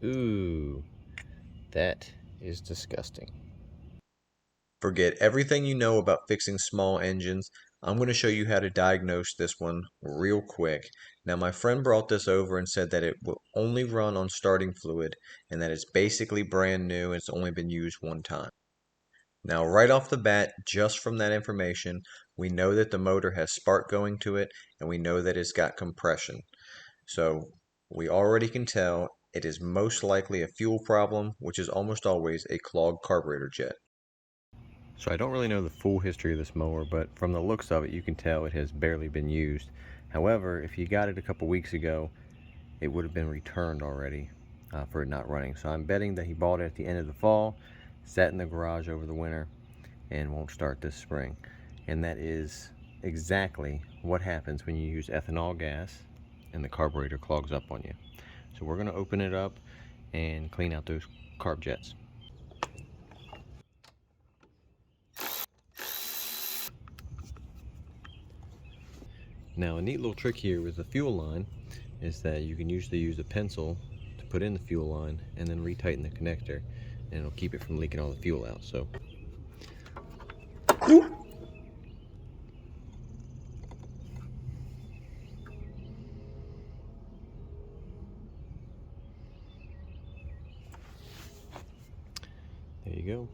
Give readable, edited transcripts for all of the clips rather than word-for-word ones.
Ooh, that is disgusting. Forget everything you know about fixing small engines. I'm going to show you how to diagnose this one real quick. Now, my friend brought this over and said that it will only run on starting fluid and that it's basically brand new and it's only been used one time. Now, right off the bat, just from that information, we know that the motor has spark going to it and we know that it's got compression. So we already can tell it is most likely a fuel problem, which is almost always a clogged carburetor jet. So I don't really know the full history of this mower, but from the looks of it, you can tell it has barely been used. However, if you got it a couple weeks ago, it would have been returned already for it not running. So I'm betting that he bought it at the end of the fall, sat in the garage over the winter, and won't start this spring. And that is exactly what happens when you use ethanol gas and the carburetor clogs up on you. So we're going to open it up and clean out those carb jets. Now, a neat little trick here with the fuel line is that you can usually use a pencil to put in the fuel line and then retighten the connector, and it'll keep it from leaking all the fuel out. So there you go.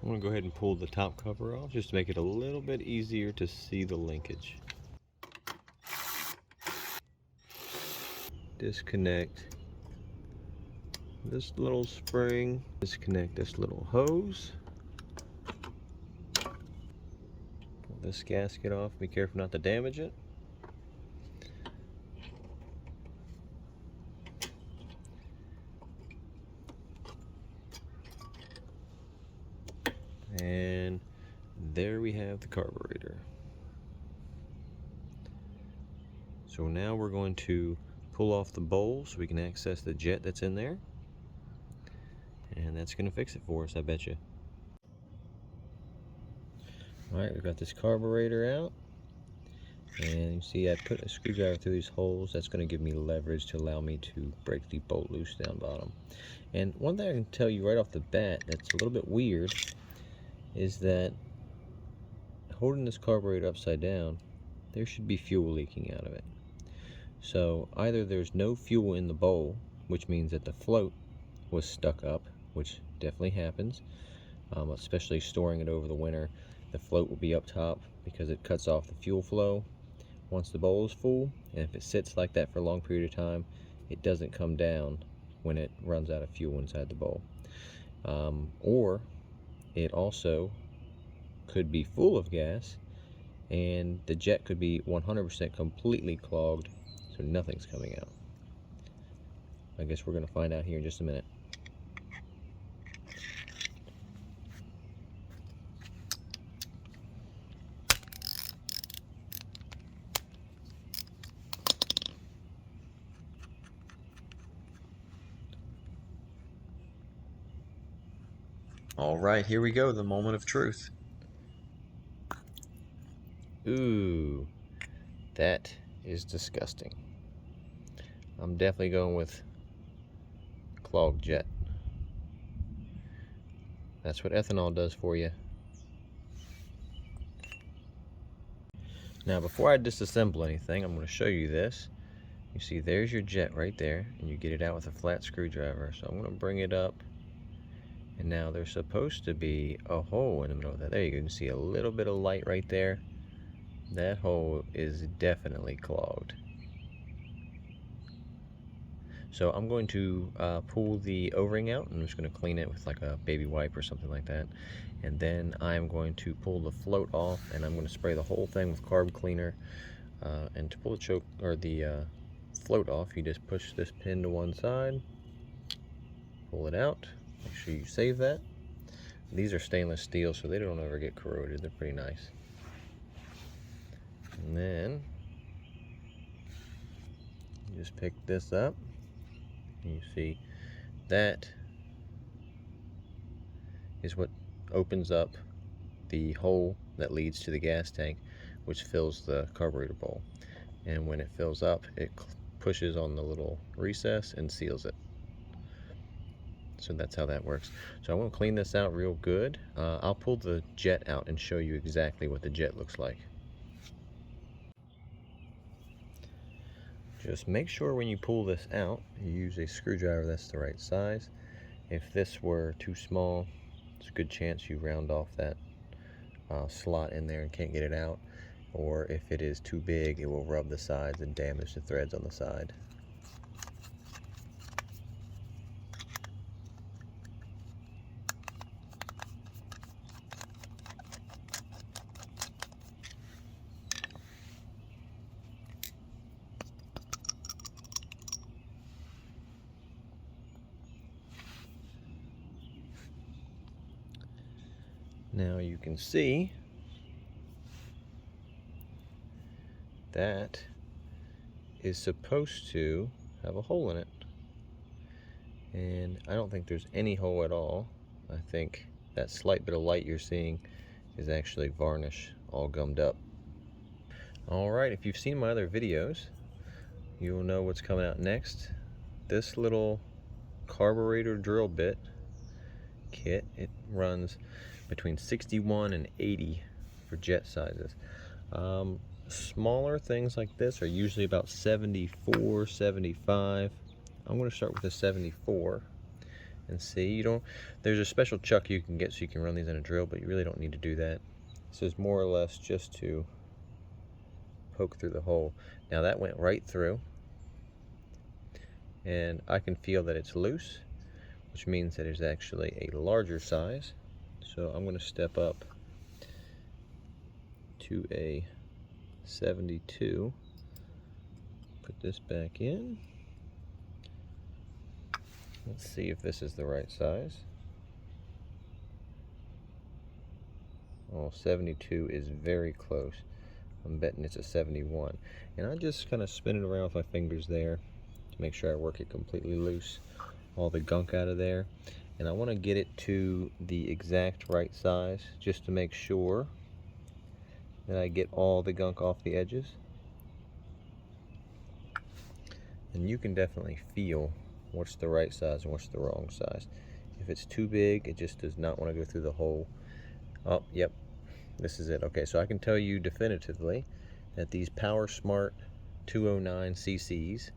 I'm going to go ahead and pull the top cover off just to make it a little bit easier to see the linkage. Disconnect this little spring, disconnect this little hose, pull this gasket off, be careful not to damage it. And there we have the carburetor. So now we're going to pull off the bowl so we can access the jet that's in there. And that's going to fix it for us, I bet you. Alright, we've got this carburetor out. And you see I put a screwdriver through these holes. That's going to give me leverage to allow me to break the bolt loose down bottom. And one thing I can tell you right off the bat that's a little bit weird is that holding this carburetor upside down, there should be fuel leaking out of it. So either there's no fuel in the bowl, which means that the float was stuck up, which definitely happens, especially storing it over the winter. The float will be up top because it cuts off the fuel flow once the bowl is full, and if it sits like that for a long period of time, it doesn't come down when it runs out of fuel inside the bowl. Or it also could be full of gas and the jet could be 100% completely clogged, so nothing's coming out. I guess we're going to find out here in just a minute. Alright, here we go, the moment of truth. Ooh, that is disgusting. I'm definitely going with clogged jet. That's what ethanol does for you. Now, before I disassemble anything, I'm going to show you this. You see, there's your jet right there, and you get it out with a flat screwdriver. So I'm going to bring it up, and now there's supposed to be a hole in the middle of that. There you go. You can see a little bit of light right there. That hole is definitely clogged. So I'm going to pull the O-ring out. I'm just going to clean it with like a baby wipe or something like that. And then I'm going to pull the float off, and I'm going to spray the whole thing with carb cleaner. And to pull the choke or the float off, you just push this pin to one side, pull it out. Make sure you save that. These are stainless steel, so they don't ever get corroded. They're pretty nice. And then you just pick this up. And you see that is what opens up the hole that leads to the gas tank, which fills the carburetor bowl. And when it fills up, it pushes on the little recess and seals it. So that's how that works. So I want to clean this out real good. I'll pull the jet out and show you exactly what the jet looks like. Just make sure when you pull this out, you use a screwdriver that's the right size. If this were too small, it's a good chance you round off that slot in there and can't get it out. Or if it is too big, it will rub the sides and damage the threads on the side. Now you can see that is supposed to have a hole in it. And I don't think there's any hole at all. I think that slight bit of light you're seeing is actually varnish all gummed up. Alright, if you've seen my other videos, you'll know what's coming out next. This little carburetor drill bit kit, it runs between 61 and 80 for jet sizes. Smaller things like this are usually about 74, 75. I'm going to start with a 74 and see. There's a special chuck you can get so you can run these in a drill, but you really don't need to do that. This is more or less just to poke through the hole. Now that went right through, and I can feel that it's loose, which means that it's actually a larger size. So I'm going to step up to a 72, put this back in. Let's see if this is the right size. Oh, 72 is very close. I'm betting it's a 71. And I just kind of spin it around with my fingers there to make sure I work it completely loose, all the gunk out of there. And I want to get it to the exact right size just to make sure that I get all the gunk off the edges. And you can definitely feel what's the right size and what's the wrong size. If it's too big, it just does not want to go through the hole. Oh, yep, this is it. Okay, so I can tell you definitively that these POWERSMART 209 cc's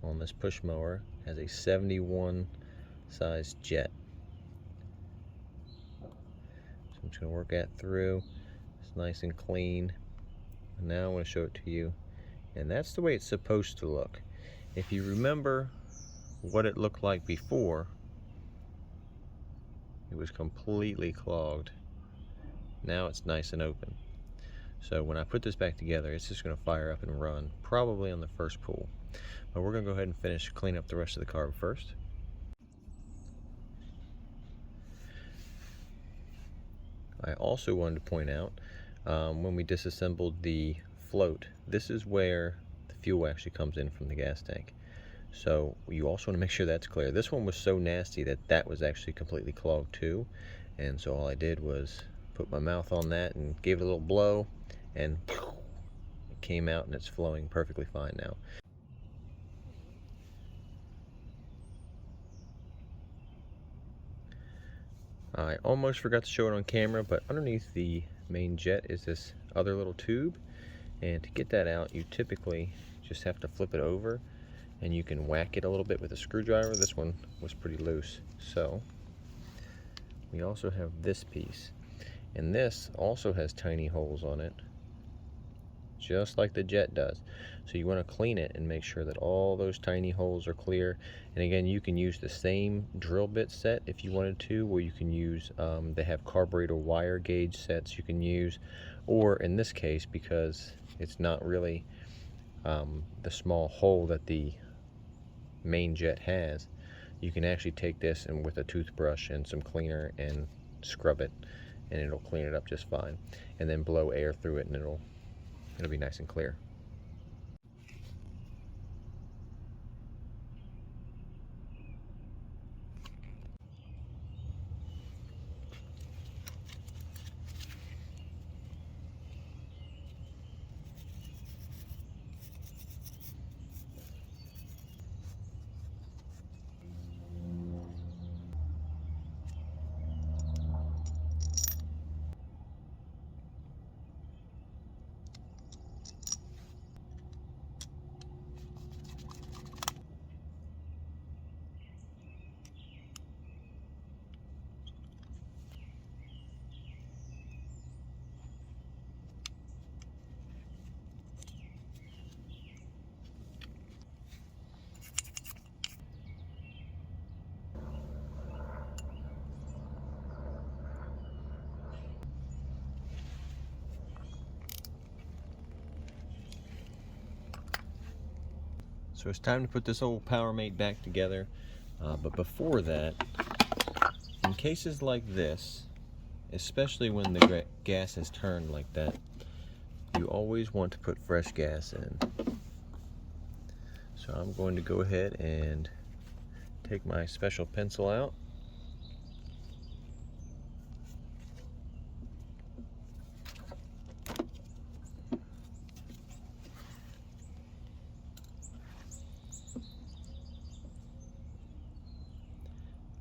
on this push mower has a 71 size jet. So I'm just going to work that through. It's nice and clean. And now I'm going to show it to you. And that's the way it's supposed to look. If you remember what it looked like before, it was completely clogged. Now it's nice and open. So when I put this back together, it's just going to fire up and run, probably on the first pull. But we're going to go ahead and clean up the rest of the carb first. I also wanted to point out, when we disassembled the float, this is where the fuel actually comes in from the gas tank. So you also want to make sure that's clear. This one was so nasty that was actually completely clogged too. And so all I did was put my mouth on that and gave it a little blow, and it came out and it's flowing perfectly fine now. I almost forgot to show it on camera, but underneath the main jet is this other little tube, and to get that out you typically just have to flip it over, and you can whack it a little bit with a screwdriver. This one was pretty loose. So we also have this piece, and this also has tiny holes on it, just like the jet does. So you want to clean it and make sure that all those tiny holes are clear. And again, you can use the same drill bit set if you wanted to, or you can use, they have carburetor wire gauge sets you can use, or in this case, because it's not really the small hole that the main jet has, you can actually take this and with a toothbrush and some cleaner and scrub it, and it'll clean it up just fine, and then blow air through it and it'll be nice and clear. So it's time to put this old PowerMate back together. But before that, in cases like this, especially when the gas is turned like that, you always want to put fresh gas in. So I'm going to go ahead and take my special pencil out.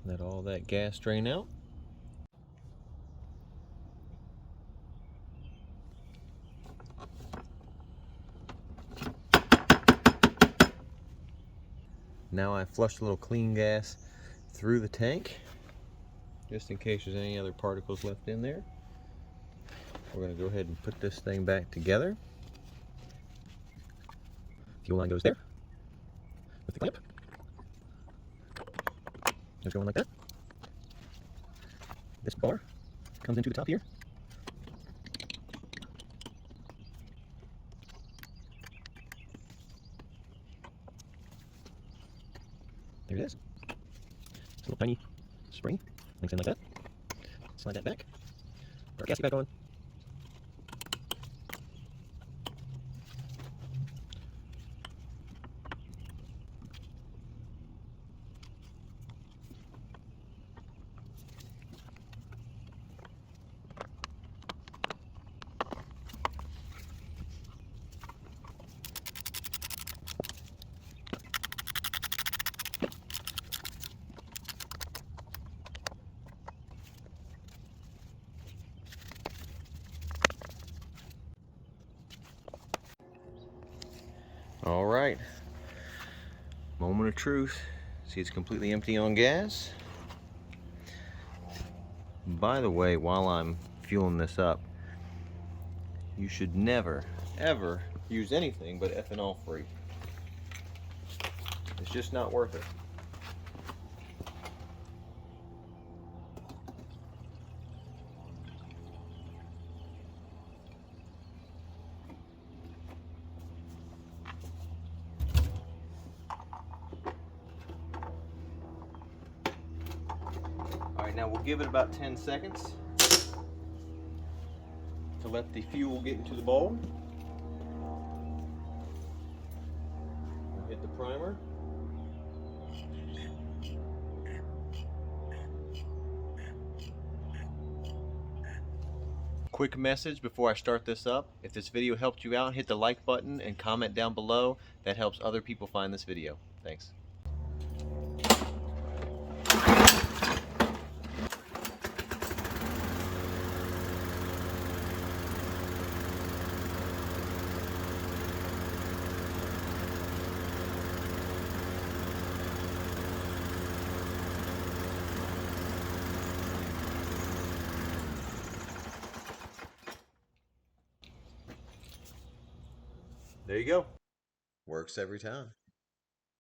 Let all that gas drain out. Now I flushed a little clean gas through the tank, just in case there's any other particles left in there. We're going to go ahead and put this thing back together. Fuel line goes there with the clamp. Just going like that. This bar comes into the top here. There it is. It's a little tiny spring. Links in like that. Slide that back. Put our gasket back on. All right, moment of truth. See, it's completely empty on gas. By the way, while I'm fueling this up, you should never, ever use anything but ethanol free. It's just not worth it. Alright, now we'll give it about 10 seconds to let the fuel get into the bulb. We'll hit the primer. Quick message before I start this up. If this video helped you out, hit the like button and comment down below. That helps other people find this video. Thanks. There you go. Works every time.